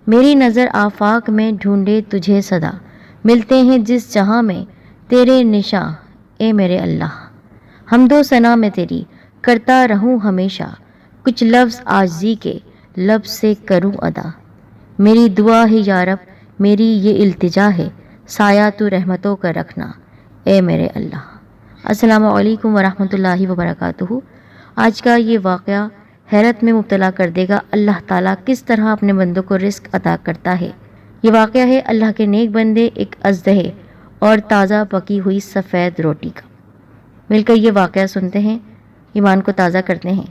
میری نظر آفاق میں ڈھونڈے تجھے صدا، ملتے ہیں جس جہاں میں تیرے نشاں اے میرے اللہ۔ حمد و ثنا میں تیری کرتا رہوں ہمیشہ، کچھ لفظ عاجزی کے لب سے کروں ادا۔ میری دعا ہے یا رب، میری یہ التجا ہے، سایہ تو رحمتوں کا رکھنا اے میرے اللہ۔ السلام علیکم ورحمۃ اللہ وبرکاتہ۔ آج کا یہ واقعہ حیرت میں مبتلا کر دے گا، اللہ تعالیٰ کس طرح اپنے بندوں کو رزق عطا کرتا ہے۔ یہ واقعہ ہے اللہ کے نیک بندے ایک اژدہے اور تازہ پکی ہوئی سفید روٹی کا۔ مل کر یہ واقعہ سنتے ہیں، ایمان کو تازہ کرتے ہیں۔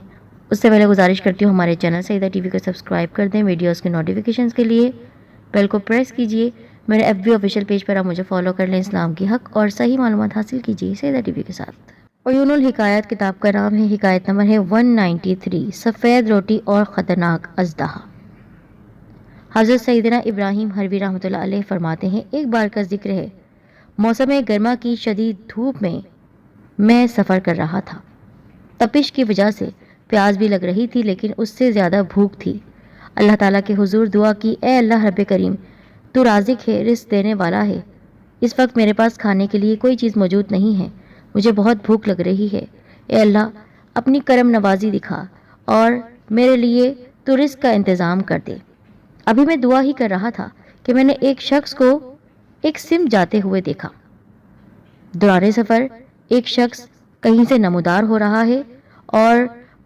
اس سے پہلے گزارش کرتی ہوں ہمارے چینل سیدہ ٹی وی کو سبسکرائب کر دیں، ویڈیوز کے نوٹیفیکیشنز کے لیے بیل کو پریس کیجیے۔ میرے ایف بی آفیشیل پیج پر آپ مجھے فالو کر لیں، اسلام کی حق اور صحیح معلومات حاصل کیجیے سیدہ ٹی وی کے ساتھ۔ عیون الحکایات کتاب کا نام ہے، حکایت نمبر ہے 193، سفید روٹی اور خطرناک اژدہا۔ حضرت سیدنا ابراہیم حروی رحمۃ اللہ علیہ فرماتے ہیں، ایک بار کا ذکر ہے، موسم گرما کی شدید دھوپ میں سفر کر رہا تھا۔ تپش کی وجہ سے پیاس بھی لگ رہی تھی، لیکن اس سے زیادہ بھوک تھی۔ اللہ تعالیٰ کے حضور دعا کی، اے اللہ رب کریم، تو رازق ہے، رزق دینے والا ہے۔ اس وقت میرے پاس کھانے کے لیے کوئی چیز موجود نہیں ہے، مجھے بہت بھوک لگ رہی ہے۔ اے اللہ، اپنی کرم نوازی دکھا اور میرے لیے تو رزق کا انتظام کر دے۔ ابھی میں دعا ہی کر رہا تھا کہ میں نے ایک شخص کو ایک سمت جاتے ہوئے دیکھا۔ دوران سفر ایک شخص کہیں سے نمودار ہو رہا ہے اور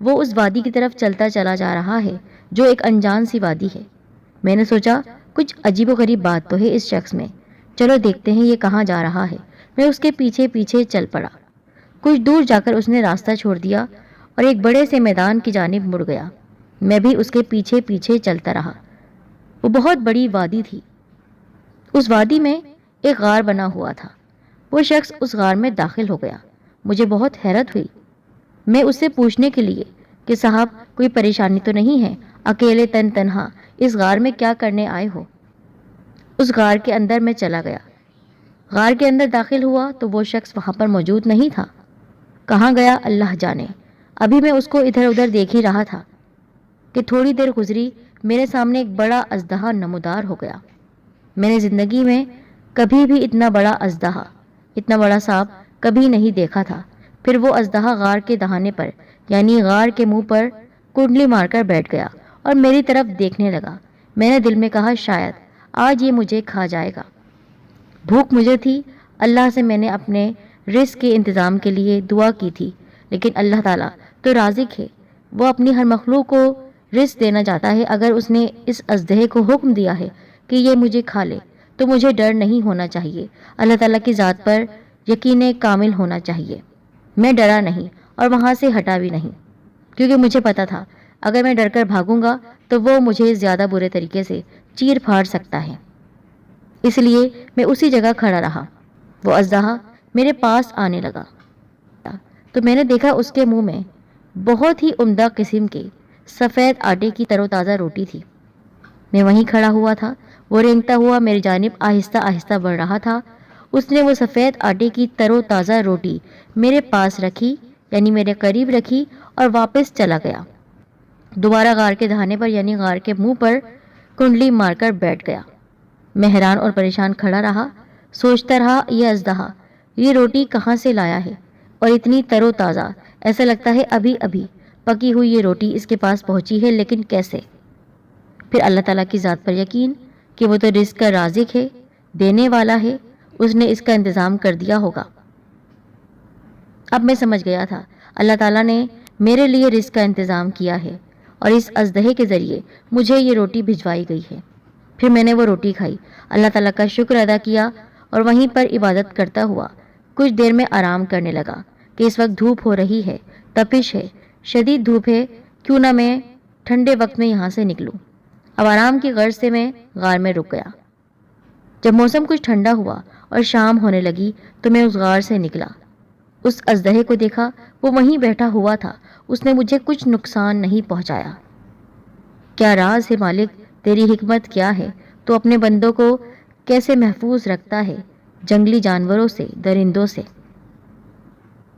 وہ اس وادی کی طرف چلتا چلا جا رہا ہے جو ایک انجان سی وادی ہے۔ میں نے سوچا کچھ عجیب و غریب بات تو ہے اس شخص میں، چلو دیکھتے ہیں یہ کہاں جا رہا ہے۔ میں اس کے پیچھے پیچھے چل پڑا۔ کچھ دور جا کر اس نے راستہ چھوڑ دیا اور ایک بڑے سے میدان کی جانب مڑ گیا۔ میں بھی اس کے پیچھے پیچھے چلتا رہا۔ وہ بہت بڑی وادی تھی۔ اس وادی میں ایک غار بنا ہوا تھا۔ وہ شخص اس غار میں داخل ہو گیا۔ مجھے بہت حیرت ہوئی۔ میں اس سے پوچھنے کے لیے کہ صاحب کوئی پریشانی تو نہیں ہے، اکیلے تنہا اس غار میں کیا کرنے آئے ہو؟ اس غار کے اندر میں چلا گیا۔ غار کے اندر داخل ہوا تو وہ شخص وہاں پر موجود نہیں تھا۔ کہاں گیا اللہ جانے۔ ابھی میں اس کو ادھر ادھر دیکھ ہی رہا تھا کہ تھوڑی دیر گزری، میرے سامنے ایک بڑا اژدہا نمودار ہو گیا۔ میں نے زندگی میں کبھی بھی اتنا بڑا اژدہا، اتنا بڑا سانپ کبھی نہیں دیکھا تھا۔ پھر وہ اژدہا غار کے دہانے پر یعنی غار کے منہ پر کنڈلی مار کر بیٹھ گیا اور میری طرف دیکھنے لگا۔ میں نے دل میں کہا شاید آج یہ مجھے کھا جائے گا۔ بھوک مجھے تھی، اللہ سے میں نے اپنے رزق کے انتظام کے لیے دعا کی تھی، لیکن اللہ تعالیٰ تو رازق ہے، وہ اپنی ہر مخلوق کو رزق دینا چاہتا ہے۔ اگر اس نے اس اژدہے کو حکم دیا ہے کہ یہ مجھے کھا لے تو مجھے ڈر نہیں ہونا چاہیے، اللہ تعالیٰ کی ذات پر یقین کامل ہونا چاہیے۔ میں ڈرا نہیں اور وہاں سے ہٹا بھی نہیں، کیونکہ مجھے پتا تھا اگر میں ڈر کر بھاگوں گا تو وہ مجھے زیادہ برے طریقے سے چیر پھاڑ سکتا ہے۔ اس لیے میں اسی جگہ کھڑا رہا۔ وہ اژدہا میرے پاس آنے لگا تو میں نے دیکھا اس کے منہ میں بہت ہی عمدہ قسم کے سفید آٹے کی تر و تازہ روٹی تھی۔ میں وہیں کھڑا ہوا تھا، وہ رینگتا ہوا میری جانب آہستہ آہستہ بڑھ رہا تھا۔ اس نے وہ سفید آٹے کی تر و تازہ روٹی میرے پاس رکھی، یعنی میرے قریب رکھی اور واپس چلا گیا۔ دوبارہ غار کے دہانے پر یعنی غار کے منہ پر کنڈلی مار کر بیٹھ گیا۔ میں حیران اور پریشان کھڑا رہا، سوچتا رہا یہ اژدہا یہ روٹی کہاں سے لایا ہے اور اتنی تر و تازہ، ایسا لگتا ہے ابھی ابھی پکی ہوئی یہ روٹی اس کے پاس پہنچی ہے، لیکن کیسے؟ پھر اللہ تعالیٰ کی ذات پر یقین کہ وہ تو رزق کا رازق ہے، دینے والا ہے، اس نے اس کا انتظام کر دیا ہوگا۔ اب میں سمجھ گیا تھا اللہ تعالیٰ نے میرے لیے رزق کا انتظام کیا ہے اور اس اژدہے کے ذریعے مجھے یہ روٹی بھجوائی گئی ہے۔ پھر میں نے وہ روٹی کھائی، اللہ تعالیٰ کا شکر ادا کیا اور وہیں پر عبادت کرتا ہوا کچھ دیر میں آرام کرنے لگا کہ اس وقت دھوپ ہو رہی ہے، تپش ہے، شدید دھوپ ہے، کیوں نہ میں ٹھنڈے وقت میں یہاں سے نکلوں۔ اب آرام کی غرض سے میں غار میں رک گیا۔ جب موسم کچھ ٹھنڈا ہوا اور شام ہونے لگی تو میں اس غار سے نکلا۔ اس اژدہے کو دیکھا، وہ وہیں بیٹھا ہوا تھا، اس نے مجھے کچھ نقصان نہیں پہنچایا۔ کیا راز ہے مالک، تیری حکمت کیا ہے؟ تو اپنے بندوں کو کیسے محفوظ رکھتا ہے جنگلی جانوروں سے، درندوں سے۔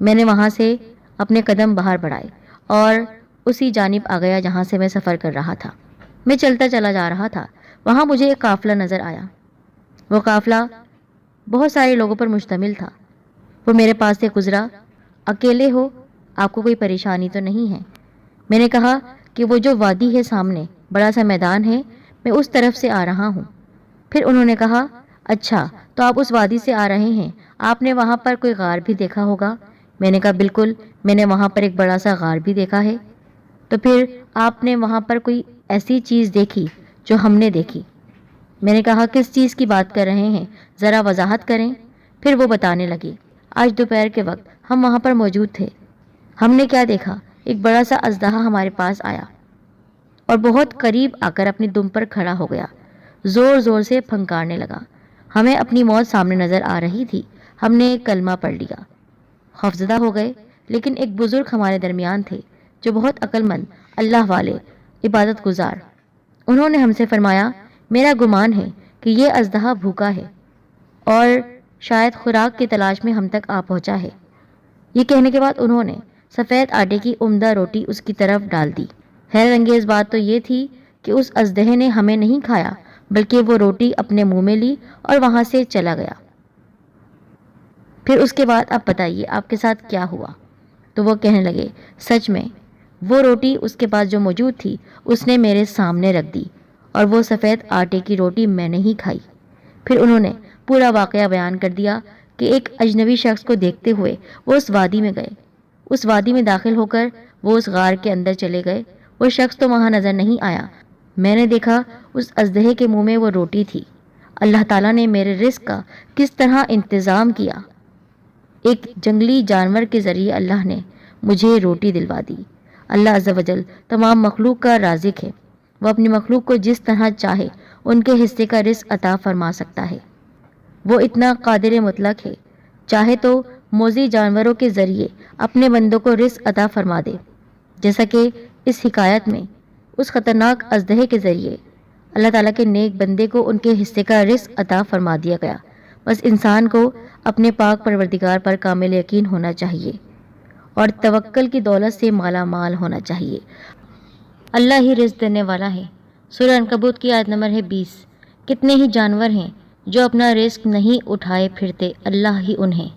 میں نے وہاں سے اپنے قدم باہر بڑھائے اور اسی جانب آ گیا جہاں سے میں سفر کر رہا تھا۔ میں چلتا چلا جا رہا تھا، وہاں مجھے ایک قافلہ نظر آیا۔ وہ قافلہ بہت سارے لوگوں پر مشتمل تھا۔ وہ میرے پاس سے گزرا۔ اکیلے ہو؟ آپ کو کوئی پریشانی تو نہیں ہے؟ میں نے کہا کہ وہ جو وادی ہے سامنے، بڑا سا میدان ہے، میں اس طرف سے آ رہا ہوں۔ پھر انہوں نے کہا، اچھا تو آپ اس وادی سے آ رہے ہیں، آپ نے وہاں پر کوئی غار بھی دیکھا ہوگا؟ میں نے کہا بالکل، میں نے وہاں پر ایک بڑا سا غار بھی دیکھا ہے۔ تو پھر آپ نے وہاں پر کوئی ایسی چیز دیکھی جو ہم نے دیکھی؟ میں نے کہا کس چیز کی بات کر رہے ہیں، ذرا وضاحت کریں۔ پھر وہ بتانے لگی، آج دوپہر کے وقت ہم وہاں پر موجود تھے۔ ہم نے کیا دیکھا؟ ایک بڑا سا اژدہا ہمارے پاس آیا اور بہت قریب آ کر اپنی دم پر کھڑا ہو گیا، زور زور سے پھنکارنے لگا۔ ہمیں اپنی موت سامنے نظر آ رہی تھی۔ ہم نے ایک کلمہ پڑھ لیا، خوفزدہ ہو گئے، لیکن ایک بزرگ ہمارے درمیان تھے جو بہت عقل مند، اللہ والے، عبادت گزار۔ انہوں نے ہم سے فرمایا، میرا گمان ہے کہ یہ اژدہا بھوکا ہے اور شاید خوراک کی تلاش میں ہم تک آ پہنچا ہے۔ یہ کہنے کے بعد انہوں نے سفید آٹے کی عمدہ روٹی اس کی طرف ڈال دی۔ حیرت انگیز بات تو یہ تھی کہ اس اژدہے نے ہمیں نہیں کھایا، بلکہ وہ روٹی اپنے منہ میں لی اور وہاں سے چلا گیا۔ پھر اس کے بعد آپ بتائیے آپ کے ساتھ کیا ہوا؟ تو وہ کہنے لگے، سچ میں وہ روٹی اس کے پاس جو موجود تھی اس نے میرے سامنے رکھ دی اور وہ سفید آٹے کی روٹی میں نے ہی کھائی۔ پھر انہوں نے پورا واقعہ بیان کر دیا کہ ایک اجنبی شخص کو دیکھتے ہوئے وہ اس وادی میں گئے۔ اس وادی میں داخل ہو کر وہ اس غار کے اندر چلے گئے۔ وہ شخص تو وہاں نظر نہیں آیا۔ میں نے دیکھا اس اژدہے کے منہ میں وہ روٹی تھی۔ اللہ تعالیٰ نے میرے رزق کا کس طرح انتظام کیا۔ ایک جنگلی جانور کے ذریعے اللہ نے مجھے روٹی دلوا دی۔ اللہ عز و جل تمام مخلوق کا رازق ہے۔ وہ اپنی مخلوق کو جس طرح چاہے ان کے حصے کا رزق عطا فرما سکتا ہے۔ وہ اتنا قادر مطلق ہے، چاہے تو موذی جانوروں کے ذریعے اپنے بندوں کو رزق عطا فرما دے، جیسا کہ اس حکایت میں اس خطرناک اژدہے کے ذریعے اللہ تعالیٰ کے نیک بندے کو ان کے حصے کا رزق عطا فرما دیا گیا۔ بس انسان کو اپنے پاک پروردگار پر کامل یقین ہونا چاہیے اور توکل کی دولت سے مالا مال ہونا چاہیے۔ اللہ ہی رزق دینے والا ہے۔ سورہ عنکبوت کی آیت نمبر ہے 20۔ کتنے ہی جانور ہیں جو اپنا رزق نہیں اٹھائے پھرتے، اللہ ہی انہیں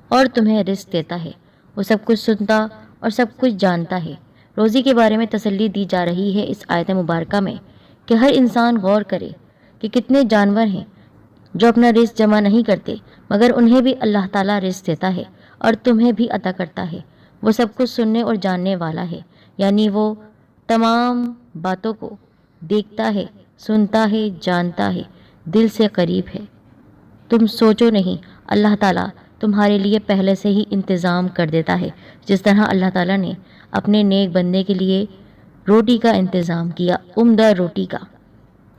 اور تمہیں رزق دیتا ہے۔ وہ سب کچھ سنتا اور سب کچھ جانتا ہے۔ روزی کے بارے میں تسلی دی جا رہی ہے اس آیت مبارکہ میں کہ ہر انسان غور کرے کہ کتنے جانور ہیں جو اپنا رزق جمع نہیں کرتے، مگر انہیں بھی اللہ تعالیٰ رزق دیتا ہے اور تمہیں بھی عطا کرتا ہے۔ وہ سب کچھ سننے اور جاننے والا ہے، یعنی وہ تمام باتوں کو دیکھتا ہے، سنتا ہے، جانتا ہے، دل سے قریب ہے۔ تم سوچو نہیں، اللہ تعالیٰ تمہارے لیے پہلے سے ہی انتظام کر دیتا ہے، جس طرح اللہ تعالیٰ نے اپنے نیک بندے کے لیے روٹی کا انتظام کیا، عمدہ روٹی کا۔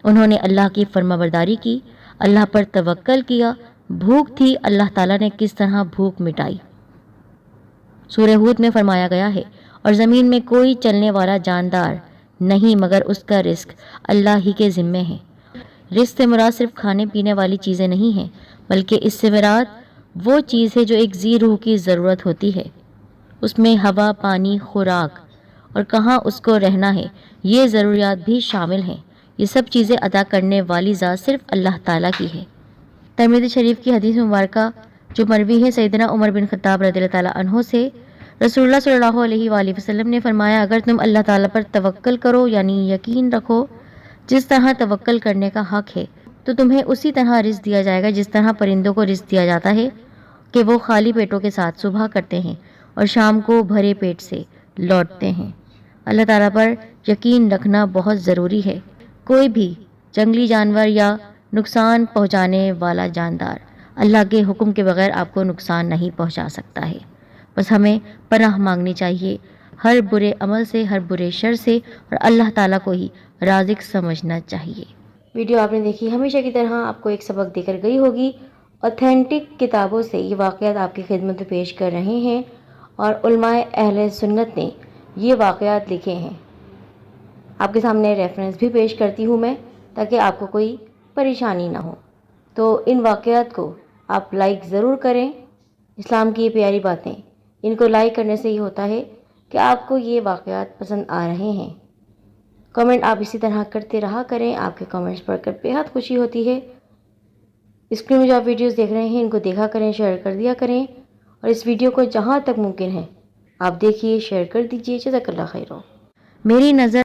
انہوں نے اللہ کی فرمانبرداری کی، اللہ پر توکل کیا۔ بھوک تھی، اللہ تعالیٰ نے کس طرح بھوک مٹائی۔ سورہ ہود میں فرمایا گیا ہے، اور زمین میں کوئی چلنے والا جاندار نہیں مگر اس کا رزق اللہ ہی کے ذمے ہے۔ رزق سے مراد صرف کھانے پینے والی چیزیں نہیں ہیں، بلکہ اس سے مراد وہ چیز ہے جو ایک ذی روح کی ضرورت ہوتی ہے۔ اس میں ہوا، پانی، خوراک اور کہاں اس کو رہنا ہے، یہ ضروریات بھی شامل ہیں۔ یہ سب چیزیں عطا کرنے والی ذات صرف اللہ تعالیٰ کی ہے۔ ترمذی شریف کی حدیث مبارکہ جو مروی ہے سیدنا عمر بن خطاب رضی اللہ تعالیٰ عنہ سے، رسول اللہ صلی اللہ علیہ وآلہ وسلم نے فرمایا، اگر تم اللہ تعالیٰ پر توکل کرو، یعنی یقین رکھو، جس طرح توکل کرنے کا حق ہے، تو تمہیں اسی طرح رزق دیا جائے گا جس طرح پرندوں کو رزق دیا جاتا ہے کہ وہ خالی پیٹوں کے ساتھ صبح کرتے ہیں اور شام کو بھرے پیٹ سے لوٹتے ہیں۔ اللہ تعالیٰ پر یقین رکھنا بہت ضروری ہے۔ کوئی بھی جنگلی جانور یا نقصان پہنچانے والا جاندار اللہ کے حکم کے بغیر آپ کو نقصان نہیں پہنچا سکتا ہے۔ بس ہمیں پناہ مانگنی چاہیے ہر برے عمل سے، ہر برے شر سے، اور اللہ تعالیٰ کو ہی رازق سمجھنا چاہیے۔ ویڈیو آپ نے دیکھی، ہمیشہ کی طرح آپ کو ایک سبق دے کر گئی ہوگی۔ اوتھینٹک کتابوں سے یہ واقعات آپ کی خدمت میں پیش کر رہے ہیں اور علماء اہل سنت نے یہ واقعات لکھے ہیں۔ آپ کے سامنے ریفرنس بھی پیش کرتی ہوں میں تاکہ آپ کو کوئی پریشانی نہ ہو۔ تو ان واقعات کو آپ لائک ضرور کریں۔ اسلام کی یہ پیاری باتیں ان کو لائک کرنے سے یہ ہوتا ہے کہ آپ کو یہ واقعات پسند آ رہے ہیں۔ کمنٹ آپ اسی طرح کرتے رہا کریں، آپ کے کمنٹس پڑھ کر بےحد خوشی ہوتی ہے۔ اسکرین میں جو آپ ویڈیوز دیکھ رہے ہیں ان کو دیکھا کریں، شیئر کر دیا کریں، اور اس ویڈیو کو جہاں تک ممکن ہے آپ دیکھیے، شیئر کر دیجیے۔ جزاک اللہ خیر۔ میری نظر